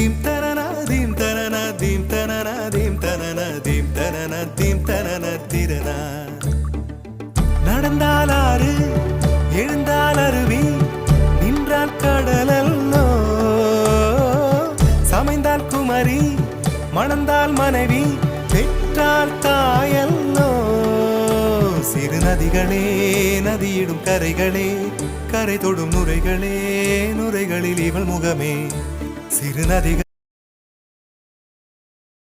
Theme தனனா theme தனனா theme தனனா தீம் தனனா தீம் தனனா தீம் தனன திரனா. நடந்தால் ஆறு எழுந்தால் அருவி நின்றால் கடலல்லோ, சமைந்தால் குமரி மணந்தால் மனைவி பெற்றால் தாயல்லோ. சிறு நதிகளே நதியிடும் கரைகளே கரை தொடும் நுரைகளே நுரைகளில் இவள் முகமே. சிறு நதிகள்